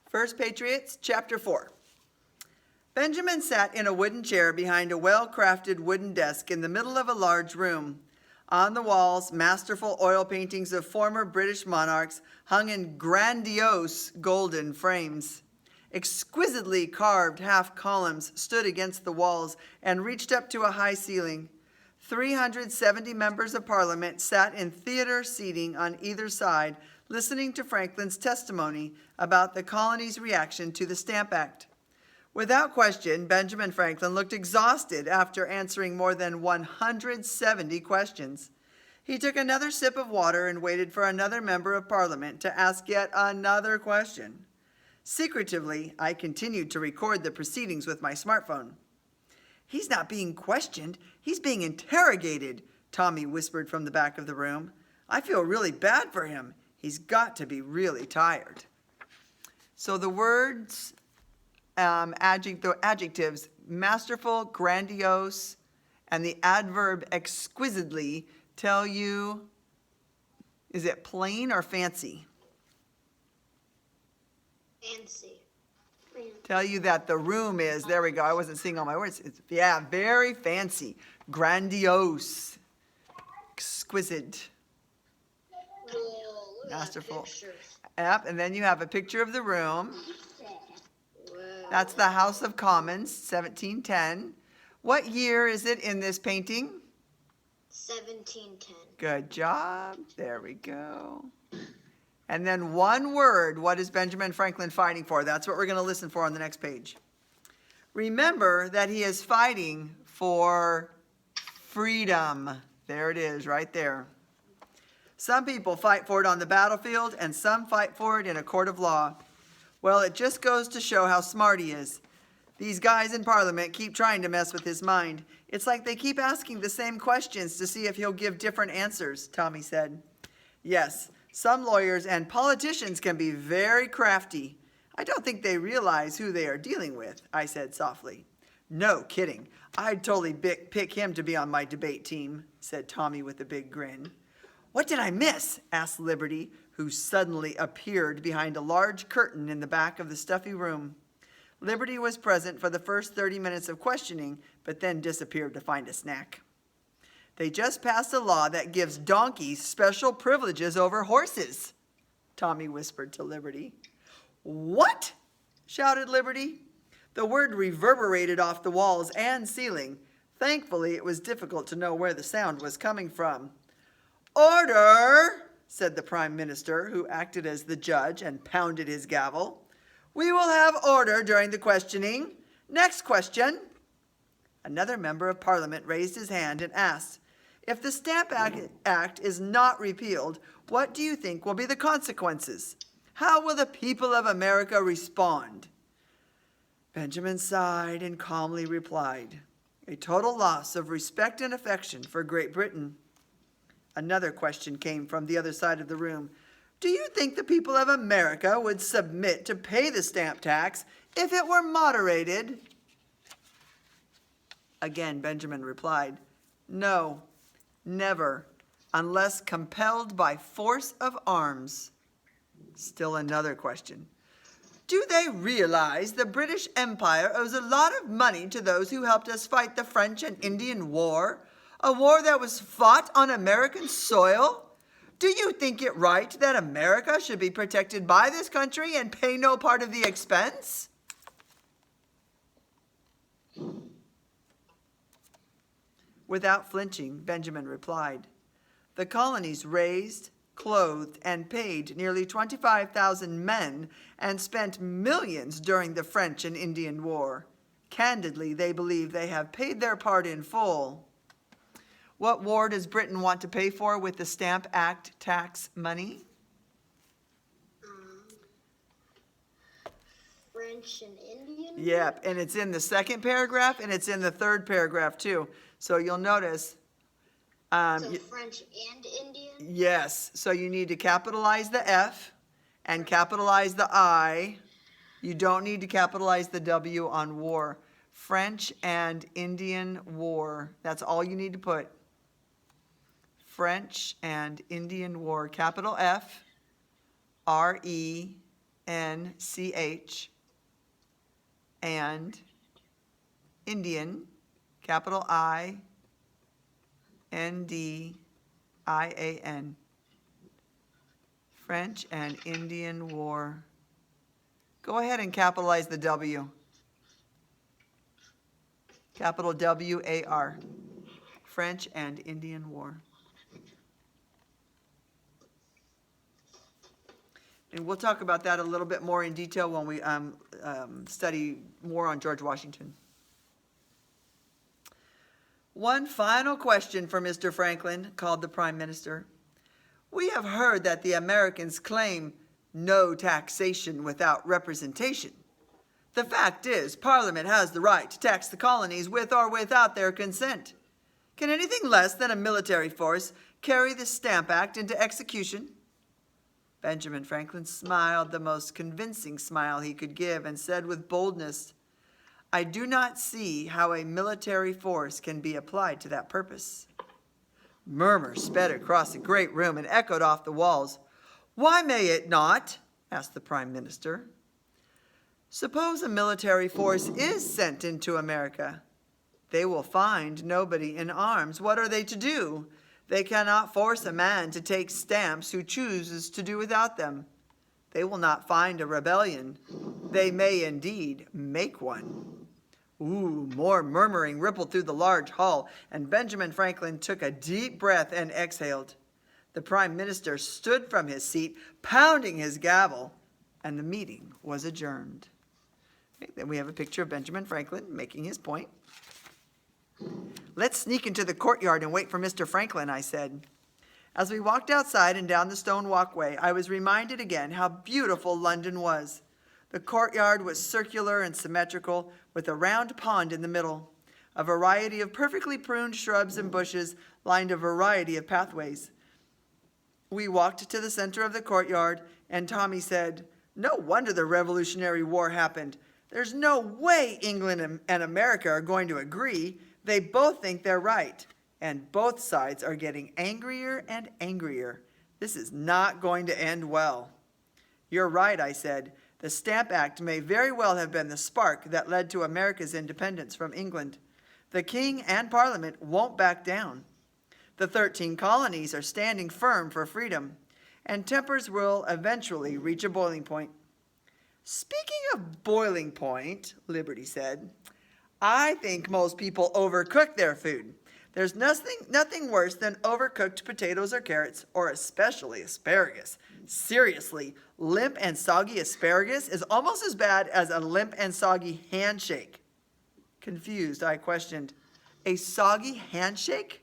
First Patriots, chapter 4. Benjamin sat in a wooden chair behind a well-crafted wooden desk in the middle of a large room. On the walls, masterful oil paintings of former British monarchs hung in grandiose golden frames. Exquisitely carved half columns stood against the walls and reached up to a high ceiling. 370 members of Parliament sat in theater seating on either side, listening to Franklin's testimony about the colony's reaction to the Stamp Act. Without question, Benjamin Franklin looked exhausted after answering more than 170 questions. He took another sip of water and waited for another member of Parliament to ask yet another question. Secretively, I continued to record the proceedings with my smartphone. "He's not being questioned, he's being interrogated," Tommy whispered from the back of the room. "I feel really bad for him. He's got to be really tired." So the words, adjectives, masterful, grandiose, and the adverb exquisitely tell you, is it plain or fancy? Fancy. Tell you that the room is, there we go, I wasn't seeing all my words. Yeah, very fancy, grandiose, exquisite, masterful. Yep, and then you have a picture of the room. That's the House of Commons, 1710. What year is it in this painting? 1710. Good job. There we go. And then one word, what is Benjamin Franklin fighting for? That's what we're going to listen for on the next page. Remember that he is fighting for freedom. There it is, right there. Some people fight for it on the battlefield, and some fight for it in a court of law. Well, it just goes to show how smart he is. These guys in Parliament keep trying to mess with his mind. It's like they keep asking the same questions to see if he'll give different answers, Tommy said. Yes, some lawyers and politicians can be very crafty. I don't think they realize who they are dealing with, I said softly. No kidding. I'd totally pick him to be on my debate team, said Tommy with a big grin. What did I miss? Asked Liberty, who suddenly appeared behind a large curtain in the back of the stuffy room. Liberty was present for the first 30 minutes of questioning, but then disappeared to find a snack. They just passed a law that gives donkeys special privileges over horses, Tommy whispered to Liberty. What? Shouted Liberty. The word reverberated off the walls and ceiling. Thankfully, it was difficult to know where the sound was coming from. Order, said the Prime Minister, who acted as the judge and pounded his gavel. We will have order during the questioning. Next question. Another member of Parliament raised his hand and asked, if the Stamp Act is not repealed, what do you think will be the consequences? How will the people of America respond? Benjamin sighed and calmly replied, a total loss of respect and affection for Great Britain. Another question came from the other side of the room. Do you think the people of America would submit to pay the stamp tax if it were moderated? Again, Benjamin replied, no, never, unless compelled by force of arms. Still another question. Do they realize the British Empire owes a lot of money to those who helped us fight the French and Indian War, a war that was fought on American soil? Do you think it right that America should be protected by this country and pay no part of the expense? Without flinching, Benjamin replied, the colonies raised, clothed, and paid nearly 25,000 men and spent millions during the French and Indian War. Candidly, they believe they have paid their part in full. What war does Britain want to pay for with the Stamp Act tax money? French and Indian? Yep, and it's in the second paragraph and it's in the third paragraph too. So you'll notice. So French and Indian? Yes, so you need to capitalize the F and capitalize the I. You don't need to capitalize the W on war. French and Indian War. That's all you need to put. French and Indian War. Capital F, R-E, and Indian, capital INDIAN. French and Indian War. Go ahead and capitalize the W. Capital WAR. French and Indian War. And we'll talk about that a little bit more in detail when we study more on George Washington. One final question for Mr. Franklin, called the Prime Minister. We have heard that the Americans claim no taxation without representation. The fact is, Parliament has the right to tax the colonies with or without their consent. Can anything less than a military force carry the Stamp Act into execution? Benjamin Franklin smiled the most convincing smile he could give and said with boldness, I do not see how a military force can be applied to that purpose. Murmurs sped across the great room and echoed off the walls. Why may it not? Asked the Prime Minister. Suppose a military force is sent into America. They will find nobody in arms. What are they to do? They cannot force a man to take stamps who chooses to do without them. They will not find a rebellion. They may indeed make one. Ooh, more murmuring rippled through the large hall, and Benjamin Franklin took a deep breath and exhaled. The Prime Minister stood from his seat, pounding his gavel, and the meeting was adjourned. Okay, then we have a picture of Benjamin Franklin making his point. Let's sneak into the courtyard and wait for Mr. Franklin, I said. As we walked outside and down the stone walkway, I was reminded again how beautiful London was. The courtyard was circular and symmetrical, with a round pond in the middle. A variety of perfectly pruned shrubs and bushes lined a variety of pathways. We walked to the center of the courtyard, and Tommy said, No wonder the Revolutionary War happened. There's no way England and America are going to agree. They both think they're right, and both sides are getting angrier and angrier. This is not going to end well. You're right, I said. The Stamp Act may very well have been the spark that led to America's independence from England. The King and Parliament won't back down. The 13 colonies are standing firm for freedom, and tempers will eventually reach a boiling point. Speaking of boiling point, Liberty said, I think most people overcook their food. There's nothing worse than overcooked potatoes or carrots, or especially asparagus. Seriously, limp and soggy asparagus is almost as bad as a limp and soggy handshake. Confused, I questioned, a soggy handshake?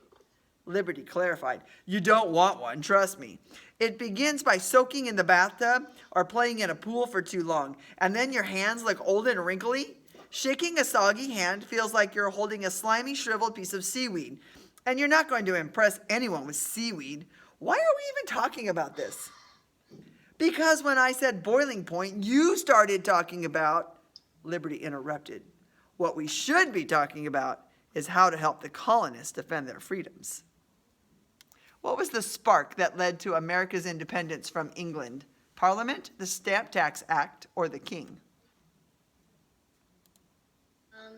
Liberty clarified, you don't want one, trust me. It begins by soaking in the bathtub or playing in a pool for too long, and then your hands look old and wrinkly. Shaking a soggy hand feels like you're holding a slimy, shriveled piece of seaweed, and you're not going to impress anyone with seaweed. Why are we even talking about this? Because when I said boiling point, you started talking about, Liberty interrupted. What we should be talking about is how to help the colonists defend their freedoms. What was the spark that led to America's independence from England? Parliament, the Stamp Tax Act, or the King?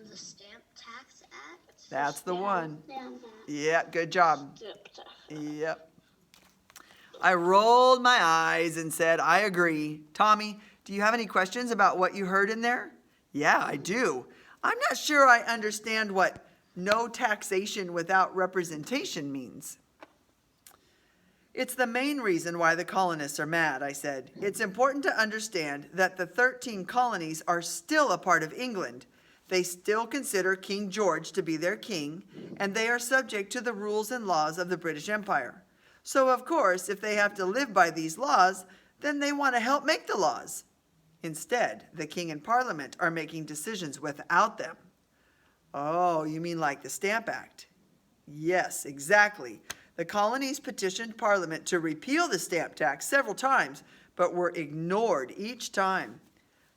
The Stamp Tax Act? That's the one. Yeah. Yeah, good job. Yep. I rolled my eyes and said, I agree. Tommy, do you have any questions about what you heard in there? Yeah, I do. I'm not sure I understand what no taxation without representation means. It's the main reason why the colonists are mad, I said. It's important to understand that the 13 colonies are still a part of England. They still consider King George to be their king, and they are subject to the rules and laws of the British Empire. So, of course, if they have to live by these laws, then they want to help make the laws. Instead, the King and Parliament are making decisions without them. Oh, you mean like the Stamp Act? Yes, exactly. The colonies petitioned Parliament to repeal the stamp tax several times, but were ignored each time.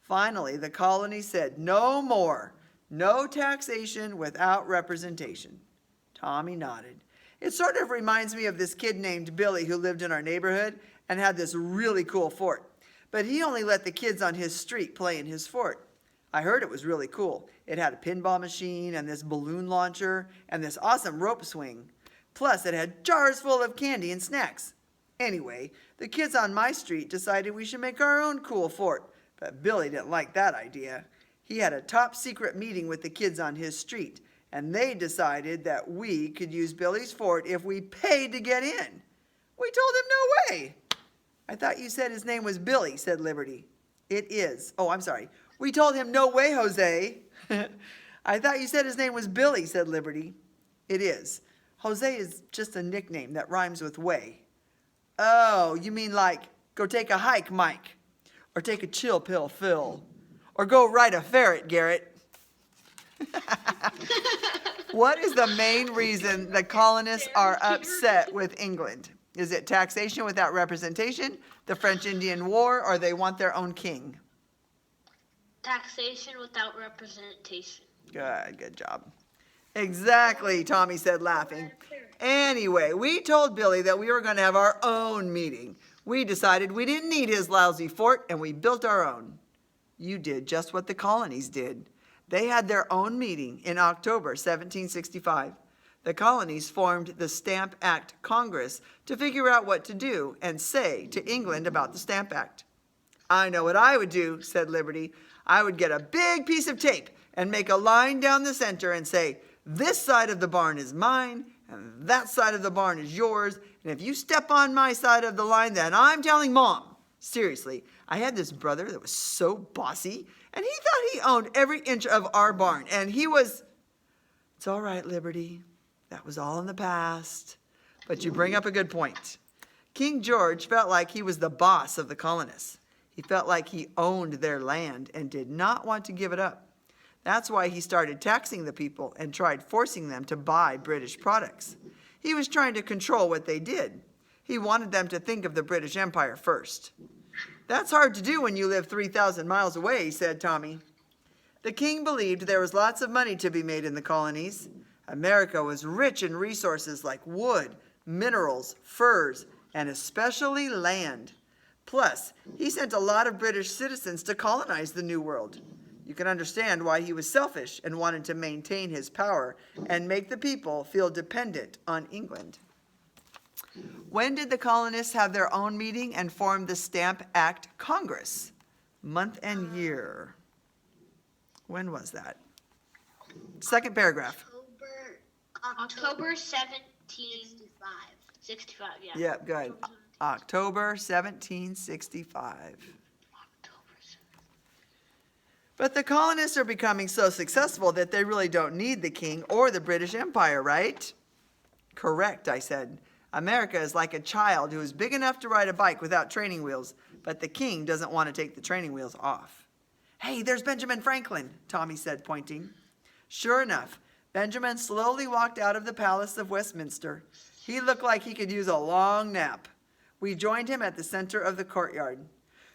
Finally, the colonies said no more. No taxation without representation. Tommy nodded. It sort of reminds me of this kid named Billy who lived in our neighborhood and had this really cool fort. but he only let the kids on his street play in his fort. I heard it was really cool. It had a pinball machine and this balloon launcher and this awesome rope swing. Plus, it had jars full of candy and snacks. Anyway, the kids on my street decided we should make our own cool fort, but Billy didn't like that idea. He had a top secret meeting with the kids on his street, and they decided that we could use Billy's fort if we paid to get in. We told him no way. I thought you said his name was Billy, said Liberty. It is. Oh, I'm sorry. We told him no way, Jose. I thought you said his name was Billy, said Liberty. It is. Jose is just a nickname that rhymes with way. Oh, you mean like go take a hike, Mike, or take a chill pill, Phil, or go ride a ferret, Garrett. What is the main reason the colonists are upset with England? Is it taxation without representation, the French Indian War, or they want their own king? Taxation without representation. Good job. Exactly, Tommy said, laughing. Anyway, we told Billy that we were going to have our own meeting. We decided we didn't need his lousy fort, and we built our own. You did just what the colonies did. They had their own meeting in October 1765. The colonies formed the Stamp Act Congress to figure out what to do and say to England about the Stamp Act. I know what I would do, said Liberty. I would get a big piece of tape and make a line down the center and say, this side of the barn is mine, and that side of the barn is yours, and if you step on my side of the line, then I'm telling Mom. Seriously, I had this brother that was so bossy, and he thought he owned every inch of our barn, and he was... It's all right, Liberty. That was all in the past. But you bring up a good point. King George felt like he was the boss of the colonists. He felt like he owned their land and did not want to give it up. That's why he started taxing the people and tried forcing them to buy British products. He was trying to control what they did. He wanted them to think of the British Empire first. That's hard to do when you live 3,000 miles away, said Tommy. The king believed there was lots of money to be made in the colonies. America was rich in resources like wood, minerals, furs, and especially land. Plus, he sent a lot of British citizens to colonize the New World. You can understand why he was selfish and wanted to maintain his power and make the people feel dependent on England. When did the colonists have their own meeting and form the Stamp Act Congress? Month and year. When was that? Second paragraph. October 1765. 65, yeah. Yep, good. October 1765. But the colonists are becoming so successful that they really don't need the king or the British Empire, right? Correct, I said. America is like a child who is big enough to ride a bike without training wheels, but the king doesn't want to take the training wheels off. Hey, there's Benjamin Franklin, Tommy said, pointing. Sure enough, Benjamin slowly walked out of the Palace of Westminster. He looked like he could use a long nap. We joined him at the center of the courtyard.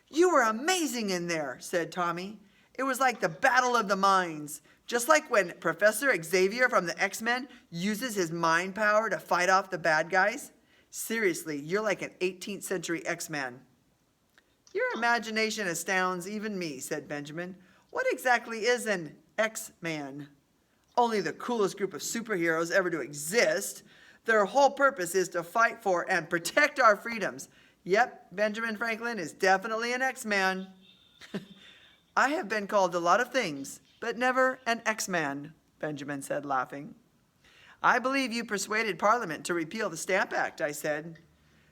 You were amazing in there, said Tommy. It was like the Battle of the Minds, just like when Professor Xavier from the X-Men uses his mind power to fight off the bad guys. Seriously, you're like an 18th century X-Man. Your imagination astounds even me, said Benjamin. What exactly is an X-Man? Only the coolest group of superheroes ever to exist. Their whole purpose is to fight for and protect our freedoms. Yep, Benjamin Franklin is definitely an X-Man. I have been called a lot of things, but never an X-Man, Benjamin said, laughing. I believe you persuaded Parliament to repeal the Stamp Act, I said.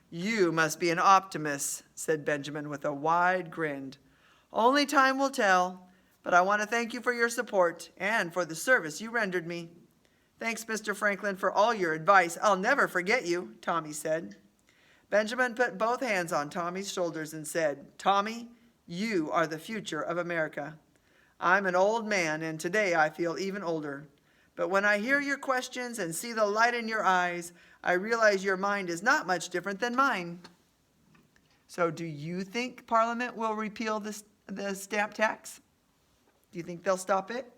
You must be an optimist, said Benjamin with a wide grin. Only time will tell, but I want to thank you for your support and for the service you rendered me. Thanks, Mr. Franklin, for all your advice. I'll never forget you, Tommy said. Benjamin put both hands on Tommy's shoulders and said, Tommy, you are the future of America. I'm an old man, and today I feel even older. But when I hear your questions and see the light in your eyes, I realize your mind is not much different than mine. So do you think Parliament will repeal the stamp tax? Do you think they'll stop it?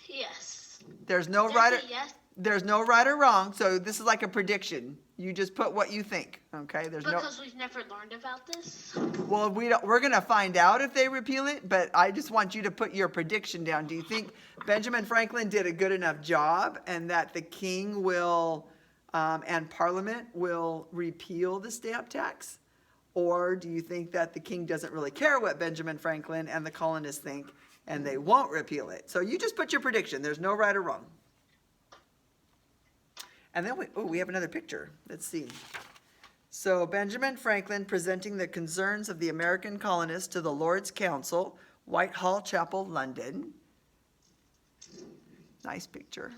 Yes. There's no right or wrong, so this is like a prediction. You just put what you think, okay? There's no. Because we've never learned about this. Well, we're going to find out if they repeal it, but I just want you to put your prediction down. Do you think Benjamin Franklin did a good enough job and that the king will and Parliament will repeal the stamp tax? Or do you think that the king doesn't really care what Benjamin Franklin and the colonists think and they won't repeal it? So you just put your prediction. There's no right or wrong. And then we have another picture. Let's see. So Benjamin Franklin presenting the concerns of the American colonists to the Lord's Council, Whitehall Chapel, London. Nice picture.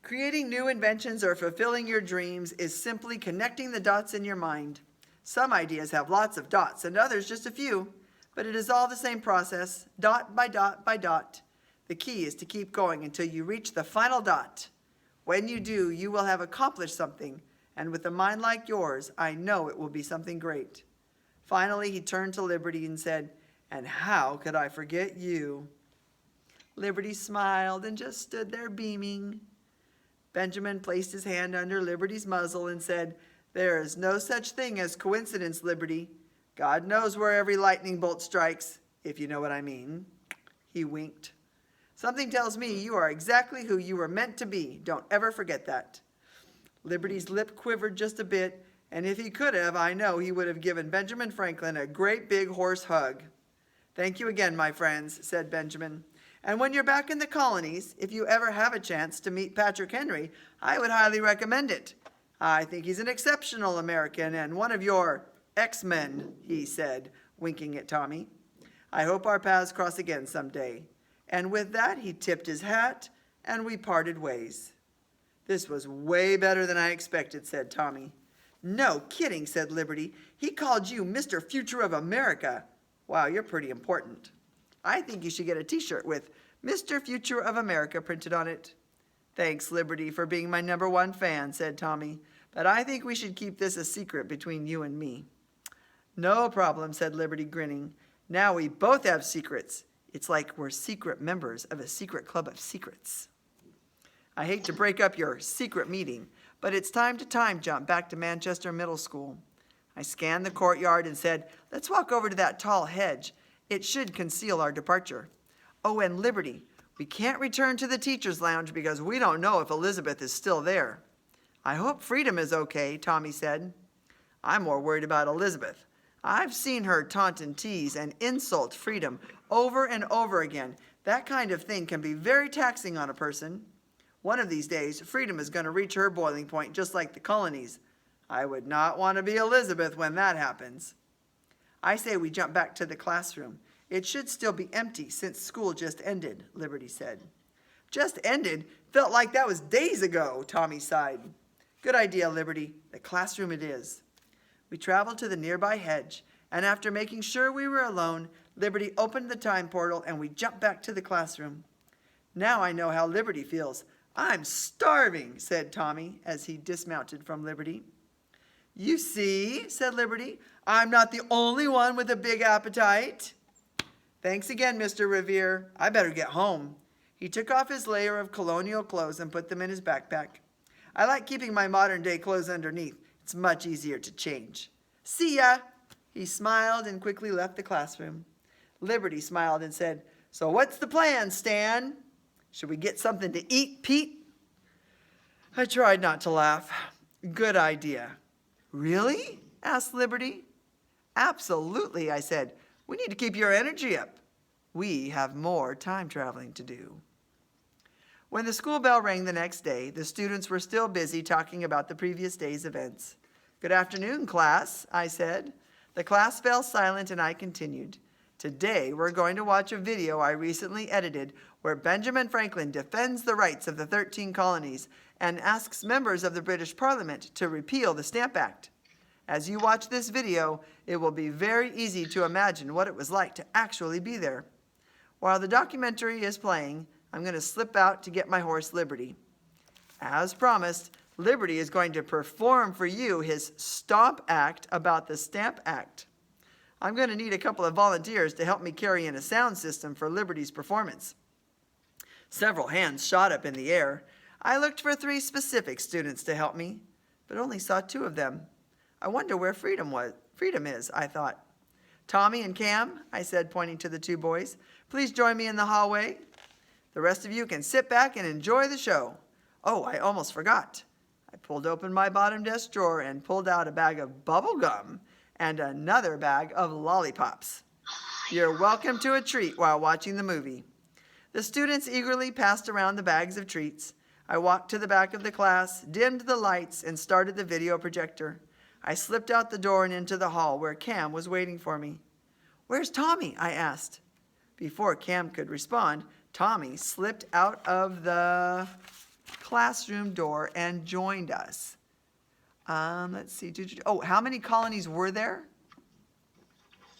Creating new inventions or fulfilling your dreams is simply connecting the dots in your mind. Some ideas have lots of dots and others just a few, but it is all the same process, dot by dot by dot. The key is to keep going until you reach the final dot. When you do, you will have accomplished something, and with a mind like yours, I know it will be something great. Finally, he turned to Liberty and said, "And how could I forget you?" Liberty smiled and just stood there beaming. Benjamin placed his hand under Liberty's muzzle and said, "There is no such thing as coincidence, Liberty. God knows where every lightning bolt strikes, if you know what I mean." He winked. "Something tells me you are exactly who you were meant to be. Don't ever forget that." Liberty's lip quivered just a bit, and if he could have, I know he would have given Benjamin Franklin a great big horse hug. "Thank you again, my friends," said Benjamin. "And when you're back in the colonies, if you ever have a chance to meet Patrick Henry, I would highly recommend it. I think he's an exceptional American and one of your X-Men," he said, winking at Tommy. "I hope our paths cross again someday." And with that, he tipped his hat, and we parted ways. "This was way better than I expected," said Tommy. "No kidding," said Liberty. "He called you Mr. Future of America. Wow, you're pretty important. I think you should get a t-shirt with Mr. Future of America printed on it." "Thanks, Liberty, for being my #1 fan," said Tommy. "But I think we should keep this a secret between you and me." "No problem," said Liberty, grinning. "Now we both have secrets. It's like we're secret members of a secret club of secrets." I hate to break up your secret meeting, but it's time to time jump back to Manchester Middle School. I scanned the courtyard and said, "Let's walk over to that tall hedge. It should conceal our departure. Oh, and Liberty, we can't return to the teacher's lounge because we don't know if Elizabeth is still there." "I hope Freedom is okay," Tommy said. "I'm more worried about Elizabeth. I've seen her taunt and tease and insult Freedom over and over again. That kind of thing can be very taxing on a person. One of these days, Freedom is going to reach her boiling point just like the colonies. I would not want to be Elizabeth when that happens." "I say we jump back to the classroom. It should still be empty since school just ended," Liberty said. "Just ended? Felt like that was days ago," Tommy sighed. "Good idea, Liberty. The classroom it is." We traveled to the nearby hedge, and after making sure we were alone, Liberty opened the time portal and we jumped back to the classroom. "Now I know how Liberty feels. I'm starving," said Tommy as he dismounted from Liberty. "You see," said Liberty, "I'm not the only one with a big appetite." "Thanks again, Mr. Revere. I better get home." He took off his layer of colonial clothes and put them in his backpack. "I like keeping my modern-day clothes underneath. It's much easier to change. See ya." He smiled and quickly left the classroom. Liberty smiled and said, "So what's the plan, Stan? Should we get something to eat, Pete?" I tried not to laugh. "Good idea." "Really?" asked Liberty. "Absolutely," I said. "We need to keep your energy up. We have more time traveling to do." When the school bell rang the next day, the students were still busy talking about the previous day's events. "Good afternoon, class," I said. The class fell silent and I continued. "Today we're going to watch a video I recently edited where Benjamin Franklin defends the rights of the 13 colonies and asks members of the British Parliament to repeal the Stamp Act. As you watch this video, it will be very easy to imagine what it was like to actually be there. While the documentary is playing, I'm going to slip out to get my horse Liberty. As promised, Liberty is going to perform for you his stomp act about the Stamp Act. I'm going to need a couple of volunteers to help me carry in a sound system for Liberty's performance." Several hands shot up in the air. I looked for 3 specific students to help me, but only saw 2 of them. I wonder where freedom is, I thought. Tommy and Cam, I said, pointing to the 2 boys, please join me in the hallway. The rest of you can sit back and enjoy the show. Oh, I almost forgot. I pulled open my bottom desk drawer and pulled out a bag of bubble gum and another bag of lollipops. You're welcome to a treat while watching the movie. The students eagerly passed around the bags of treats. I walked to the back of the class, dimmed the lights, and started the video projector. I slipped out the door and into the hall where Cam was waiting for me. Where's Tommy? I asked. Before Cam could respond, Tommy slipped out of the classroom door and joined us. Let's see. Oh, how many colonies were there?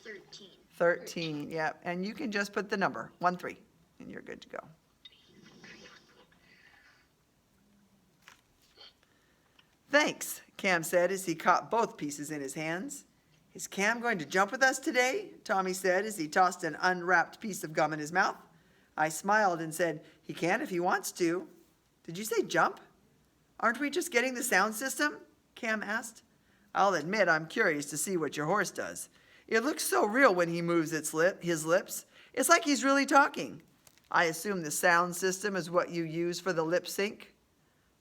13. 13, yeah. And you can just put the number, 13, and you're good to go. Thanks, Cam said as he caught both pieces in his hands. Is Cam going to jump with us today? Tommy said as he tossed an unwrapped piece of gum in his mouth. I smiled and said, he can if he wants to. Did you say jump? Aren't we just getting the sound system? Cam asked. I'll admit I'm curious to see what your horse does. It looks so real when he moves his lips. It's like he's really talking. I assume the sound system is what you use for the lip sync.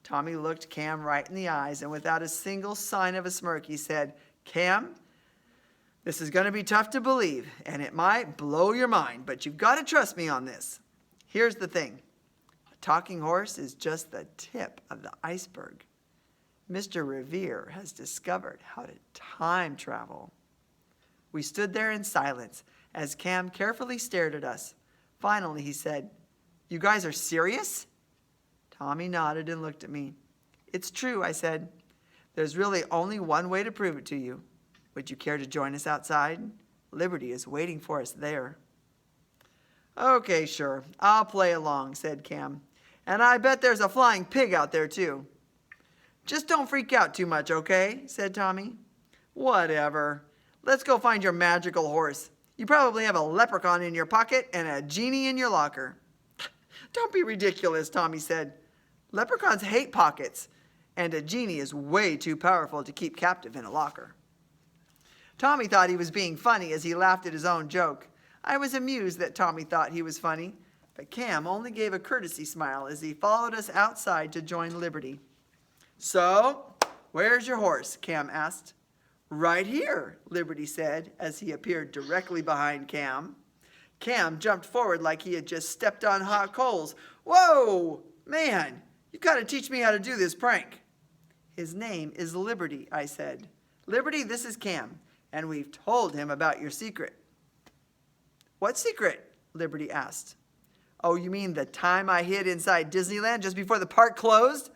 Tommy looked Cam right in the eyes, and without a single sign of a smirk, he said, Cam, this is going to be tough to believe, and it might blow your mind, but you've got to trust me on this. Here's the thing. A talking horse is just the tip of the iceberg. Mr. Revere has discovered how to time travel. We stood there in silence as Cam carefully stared at us. Finally, he said, you guys are serious? Tommy nodded and looked at me. It's true, I said. There's really only one way to prove it to you. Would you care to join us outside? Liberty is waiting for us there. Okay, sure. I'll play along, said Cam. And I bet there's a flying pig out there, too. Just don't freak out too much, okay? Said Tommy. Whatever. Let's go find your magical horse. You probably have a leprechaun in your pocket and a genie in your locker. Don't be ridiculous, Tommy said. Leprechauns hate pockets, and a genie is way too powerful to keep captive in a locker. Tommy thought he was being funny as he laughed at his own joke. I was amused that Tommy thought he was funny, but Cam only gave a courtesy smile as he followed us outside to join Liberty. So, where's your horse? Cam asked. Right here, Liberty said as he appeared directly behind Cam. Cam jumped forward like he had just stepped on hot coals. Whoa, man, you got to teach me how to do this prank. His name is Liberty, I said. Liberty, this is Cam, and we've told him about your secret. What secret? Liberty asked. Oh, you mean the time I hid inside Disneyland just before the park closed?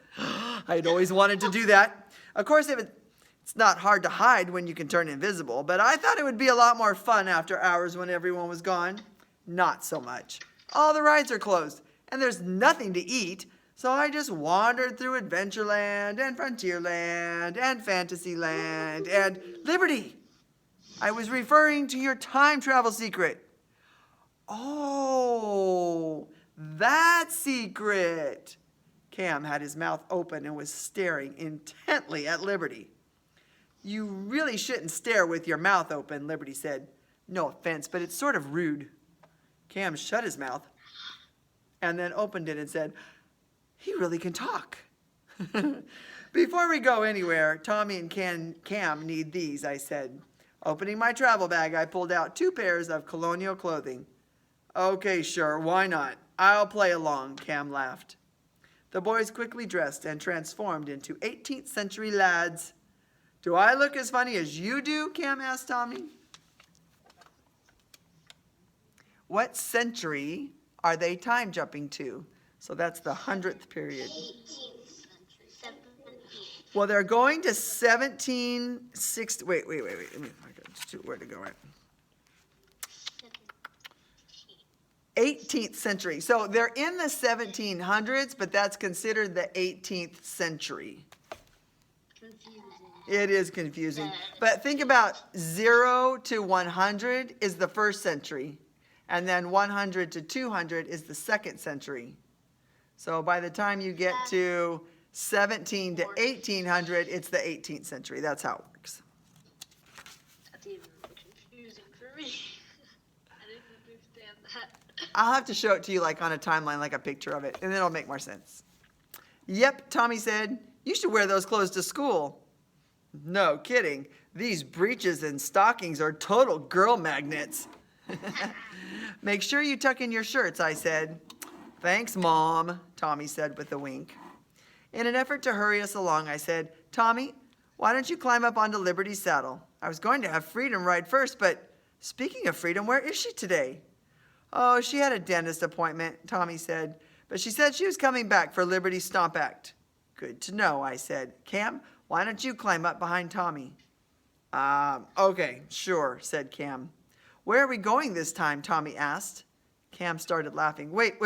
I'd always wanted to do that. Of course, it's not hard to hide when you can turn invisible, but I thought it would be a lot more fun after hours when everyone was gone. Not so much. All the rides are closed, and there's nothing to eat, so I just wandered through Adventureland and Frontierland and Fantasyland and Liberty. I was referring to your time travel secret. Oh, that secret. Cam had his mouth open and was staring intently at Liberty. You really shouldn't stare with your mouth open, Liberty said. No offense, but it's sort of rude. Cam shut his mouth and then opened it and said, he really can talk. Before we go anywhere, Tommy and Cam need these, I said. Opening my travel bag, I pulled out 2 pairs of colonial clothing. Okay, sure, why not? I'll play along, Cam laughed. The boys quickly dressed and transformed into 18th century lads. Do I look as funny as you do? Cam asked Tommy. What century are they time jumping to? So that's the 100th period. 18th century. 17th. Well, they're going to 1760. Wait. Where to go? Right. 18th century. So they're in the 1700s, but that's considered the 18th century. Confusing. It is confusing. But think about 0 to 100 is the first century. And then 100 to 200 is the second century. So by the time you get to 17 to 1800, it's the 18th century. That's how it works. That's even confusing for me. I didn't understand that. I'll have to show it to you like on a timeline, like a picture of it, and then it'll make more sense. Yep, Tommy said, you should wear those clothes to school. No kidding. These breeches and stockings are total girl magnets. Make sure you tuck in your shirts, I said. Thanks, Mom, Tommy said with a wink. In an effort to hurry us along, I said, Tommy, why don't you climb up onto Liberty's saddle? I was going to have Freedom ride first, but speaking of Freedom, where is she today? Oh, she had a dentist appointment, Tommy said, but she said she was coming back for Liberty's Stomp Act. Good to know, I said. Cam, why don't you climb up behind Tommy? Okay, sure, said Cam. Where are we going this time? Tommy asked. Cam started laughing. Wait.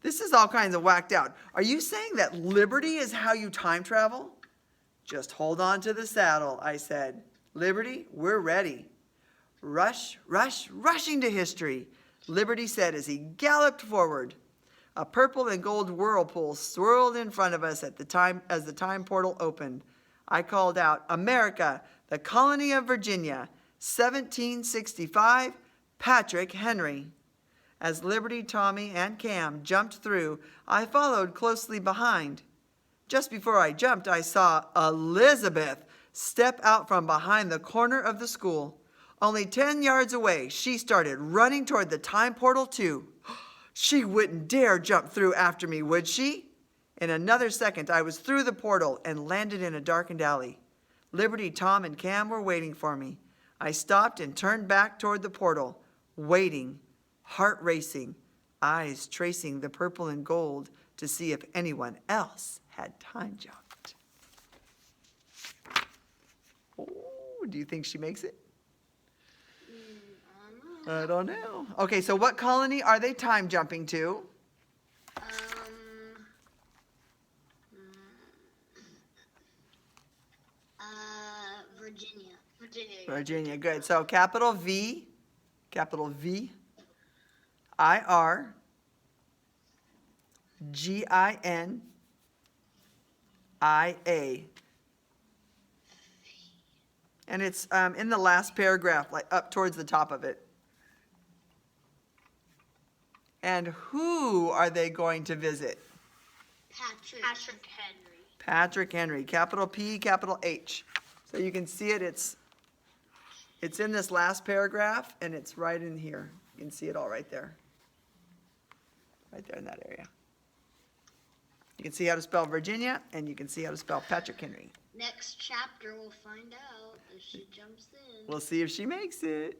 This is all kinds of whacked out. Are you saying that Liberty is how you time travel? Just hold on to the saddle, I said. Liberty, we're ready. Rushing to history, Liberty said as he galloped forward. A purple and gold whirlpool swirled in front of us as the time portal opened. I called out, America, the colony of Virginia, 1765, Patrick Henry. As Liberty, Tommy, and Cam jumped through, I followed closely behind. Just before I jumped, I saw Elizabeth step out from behind the corner of the school. Only 10 yards away, she started running toward the time portal too. She wouldn't dare jump through after me, would she? In another second, I was through the portal and landed in a darkened alley. Liberty, Tom, and Cam were waiting for me. I stopped and turned back toward the portal, waiting, heart racing, eyes tracing the purple and gold to see if anyone else had time jumped. Oh, do you think she makes it? I don't know. Okay, so what colony are they time jumping to? Virginia. Virginia, good. So capital V, I-R, G-I-N-I-A. And it's in the last paragraph, like up towards the top of it. And who are they going to visit? Patrick Henry. Patrick Henry, capital P, capital H. So you can see it, it's in this last paragraph, and it's right in here. You can see it all right there. Right there in that area. You can see how to spell Virginia, and you can see how to spell Patrick Henry. Next chapter, we'll find out if she jumps in. We'll see if she makes it.